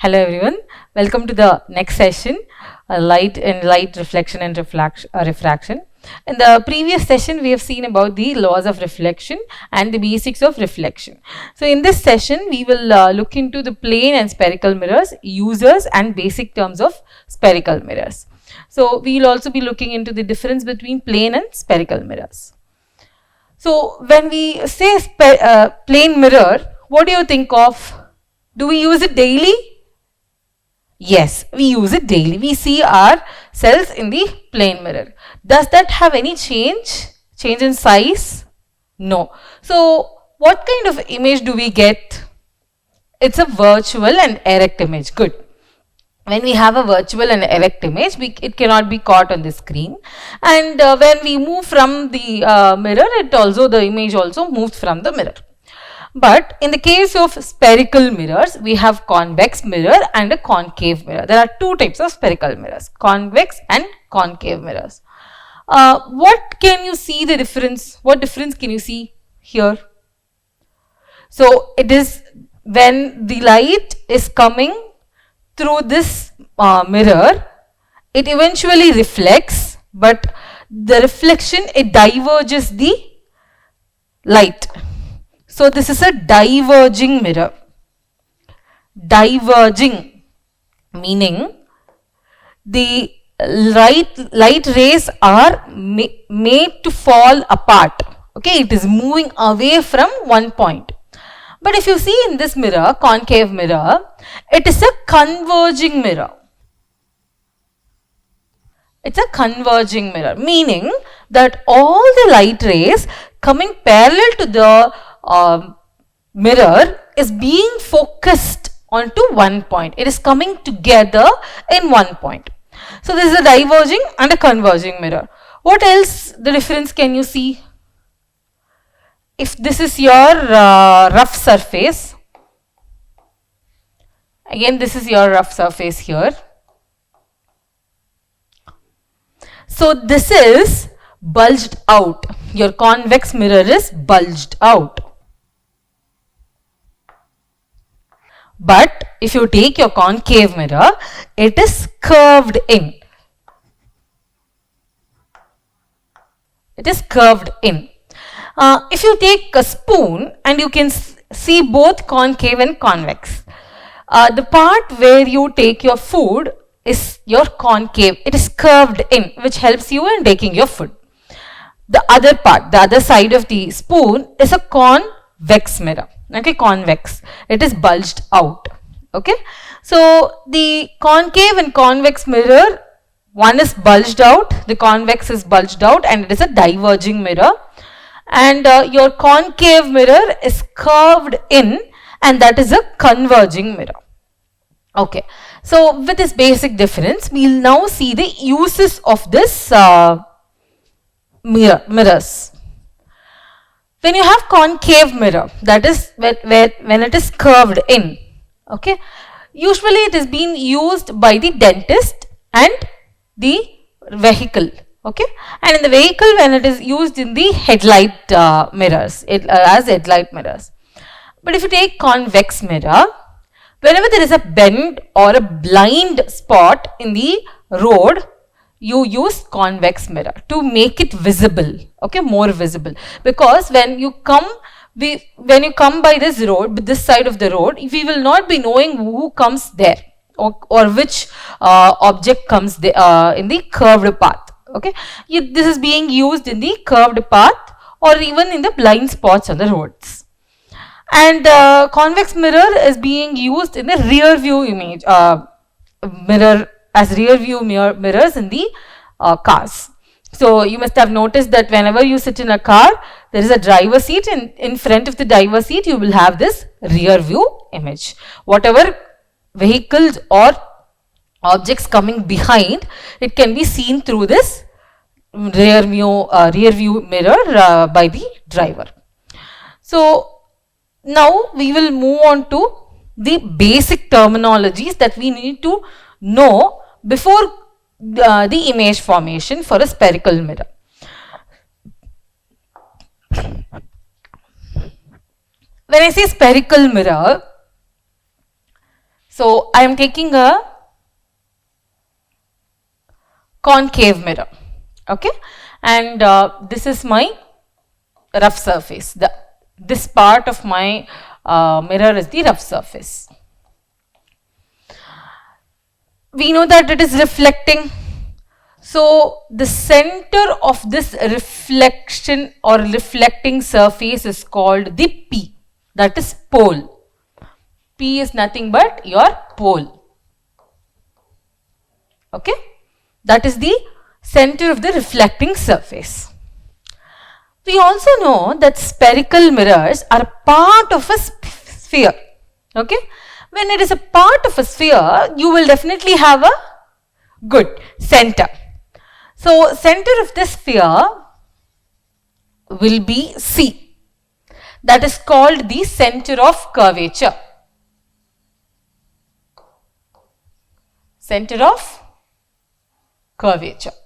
Hello everyone, welcome to the next session, light reflection and refraction. In the previous session, we have seen about the laws of reflection and the basics of reflection. So in this session, we will look into the plane and spherical mirrors, users and basic terms of spherical mirrors. So we will also be looking into the difference between plane and spherical mirrors. So when we say plane mirror, what do you think of? Do we use it daily? Yes, we use it daily. We see ourselves in the plane mirror. Does that have any change? Change in size? No. So, what kind of image do we get? It's a virtual and erect image. Good. When we have a virtual and erect image, it cannot be caught on the screen. And when we move from the mirror, the image also moves from the mirror. But in the case of spherical mirrors, we have convex mirror and a concave mirror. There are two types of spherical mirrors, convex and concave mirrors. What can you see the difference? What difference can you see here? So it is when the light is coming through this mirror, it eventually reflects, but the reflection, it diverges the light. So this is a diverging mirror. Diverging meaning the light rays are made to fall apart. Okay, it is moving away from one point. But if you see in this mirror, concave mirror, it is a converging mirror. It's a converging mirror, meaning that all the light rays coming parallel to the mirror is being focused onto one point. It is coming together in one point. So this is a diverging and a converging mirror. What else the difference can you see? If this is your rough surface, again this is your rough surface here. So this is bulged out. Your convex mirror is bulged out. But if you take your concave mirror, it is curved in. It is curved in. If you take a spoon and you can see both concave and convex, the part where you take your food is your concave. It is curved in, which helps you in taking your food. The other part, the other side of the spoon is a convex mirror. Okay, convex. It is bulged out. Okay. So the concave and convex mirror, one is bulged out, the convex is bulged out, and it is a diverging mirror. And your concave mirror is curved in, and that is a converging mirror. Okay. So with this basic difference, we will now see the uses of this mirrors. When you have concave mirror, that is when it is curved in, okay, usually it is being used by the dentist and the vehicle, okay, and in the vehicle when it is used in the headlight mirrors, as headlight mirrors. But if you take convex mirror, whenever there is a bend or a blind spot in the road, you use convex mirror to make it visible, okay, more visible. Because when you come by this road, this side of the road, we will not be knowing who comes there or which object comes there, in the curved path. Okay, this is being used in the curved path or even in the blind spots on the roads. And convex mirror is being used in the rear view image mirror, as rear view mirrors in the cars. So you must have noticed that whenever you sit in a car, there is a driver seat, and in front of the driver seat you will have this rear view image. Whatever vehicles or objects coming behind, it can be seen through this rear view mirror by the driver. So now we will move on to the basic terminologies that we need to know before the image formation for a spherical mirror. When I say spherical mirror, So I am taking a concave mirror, okay, and this is my rough surface. This part of my mirror is the rough surface. We know that it is reflecting. So the center of this reflection or reflecting surface is called the P, that is pole. P is nothing but your pole. Okay, that is the center of the reflecting surface. We also know that spherical mirrors are part of a sphere. Okay, when it is a part of a sphere, you will definitely have a good center. So center of this sphere will be C. That is called the center of curvature. Center of curvature.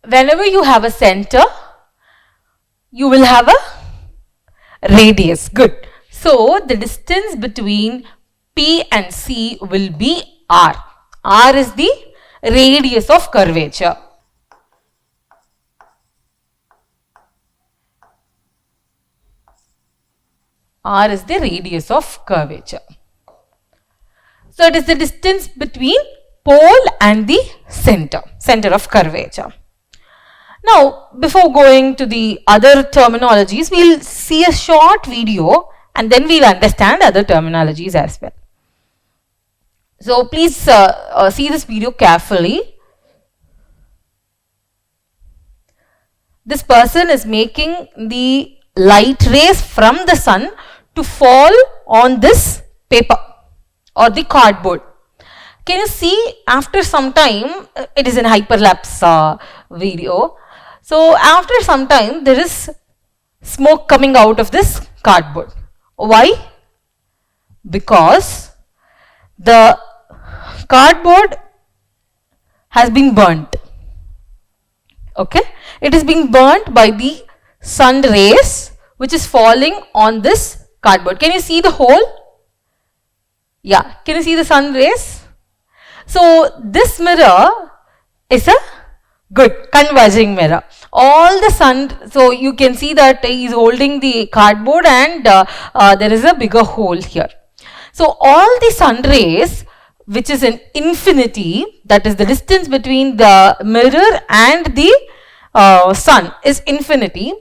Whenever you have a center, you will have a radius. Good. So the distance between P and C will be R. R is the radius of curvature. R is the radius of curvature. So it is the distance between pole and the center of curvature. Now, before going to the other terminologies, we'll see a short video and then we'll understand other terminologies as well. So please see this video carefully. This person is making the light rays from the sun to fall on this paper or the cardboard. Can you see after some time, it is in hyperlapse video. So after some time there is smoke coming out of this cardboard. Why? Because the cardboard has been burnt. Okay, it is being burnt by the sun rays which is falling on this cardboard. Can you see the hole? Yeah, can you see the sun rays? So this mirror is a good converging mirror. All the sun, so you can see that he is holding the cardboard and there is a bigger hole here. So all the sun rays, which is in infinity, that is the distance between the mirror and the sun is infinity,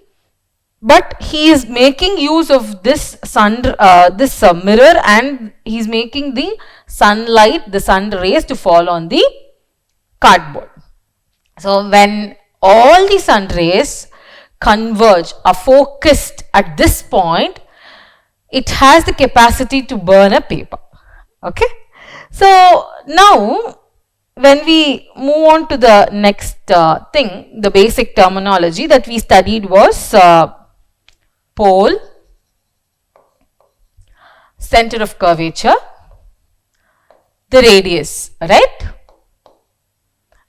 but he is making use of this mirror and he is making the sunlight, the sun rays to fall on the cardboard. So when all the sun rays converge, are focused at this point, it has the capacity to burn a paper. Okay. So now when we move on to the next thing, the basic terminology that we studied was pole, center of curvature, the radius, right?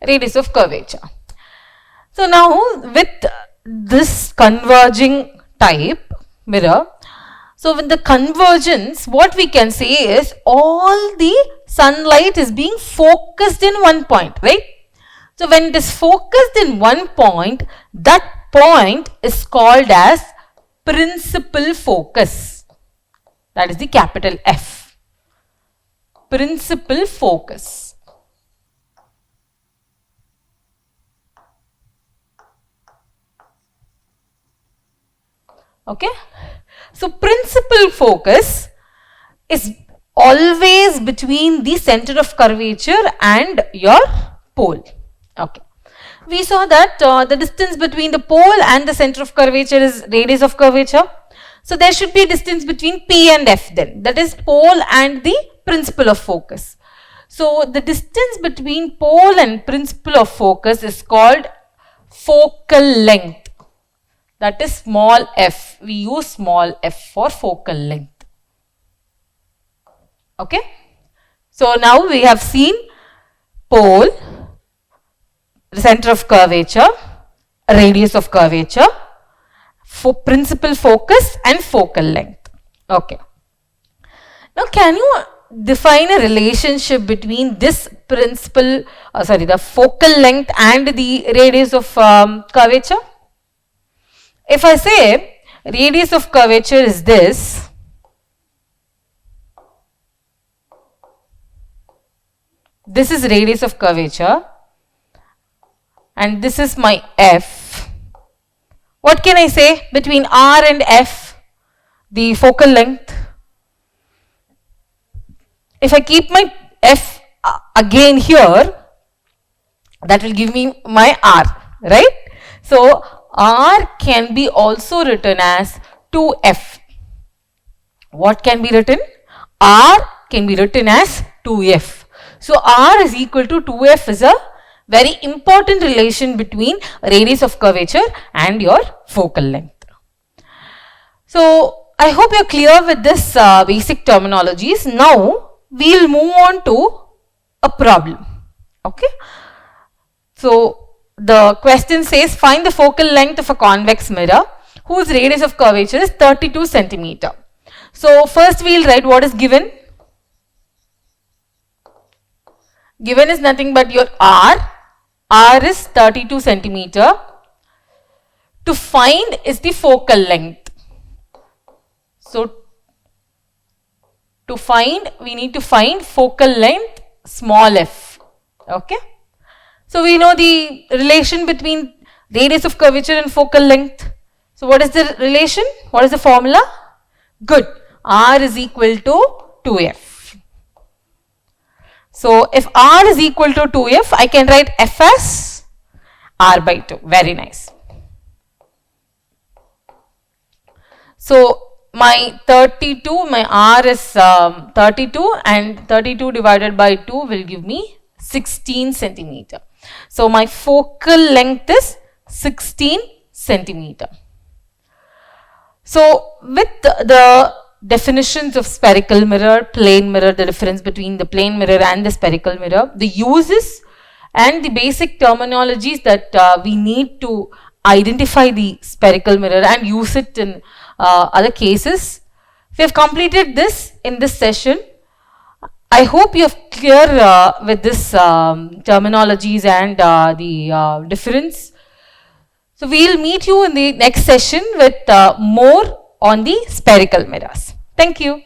Radius of curvature. So now with this converging type mirror, so with the convergence, what we can say is all the sunlight is being focused in one point, right? So when it is focused in one point, that point is called as principal focus. That is the capital F. Principal focus. Okay. So principal focus is always between the center of curvature and your pole. Okay. We saw that the distance between the pole and the center of curvature is radius of curvature. So there should be a distance between P and F then. That is pole and the principal of focus. So the distance between pole and principal of focus is called focal length. That is small f. We use small f for focal length. Okay. So now we have seen pole, center of curvature, radius of curvature, principal focus and focal length. Okay. Now, can you define a relationship between this principal, the focal length and the radius of curvature? If I say radius of curvature is this, this is radius of curvature and this is my f. What can I say between r and f, the focal length? If I keep my f again here, that will give me my r, right? So, r can be also written as 2f. What can be written? R can be written as 2f. So, r is equal to 2f is a very important relation between radius of curvature and your focal length. So, I hope you are clear with this basic terminologies. Now, we will move on to a problem. Okay. So, the question says find the focal length of a convex mirror whose radius of curvature is 32 centimeter. So, first we will write what is given. Given is nothing but your r. R is 32 centimeter. To find is the focal length. So, to find, we need to find focal length small f. Okay. So, we know the relation between radius of curvature and focal length. So, what is the relation? What is the formula? Good. R is equal to 2f. So, if r is equal to 2f, I can write f as r by 2. Very nice. So, my 32, my r is 32 and 32 divided by 2 will give me 16 centimeter. So, my focal length is 16 centimeter. So, with the definitions of spherical mirror, plane mirror, the difference between the plane mirror and the spherical mirror, the uses and the basic terminologies that we need to identify the spherical mirror and use it in other cases. We have completed this in this session. I hope you are clear with this terminologies and the difference. So, we will meet you in the next session with more on the spherical mirrors. Thank you.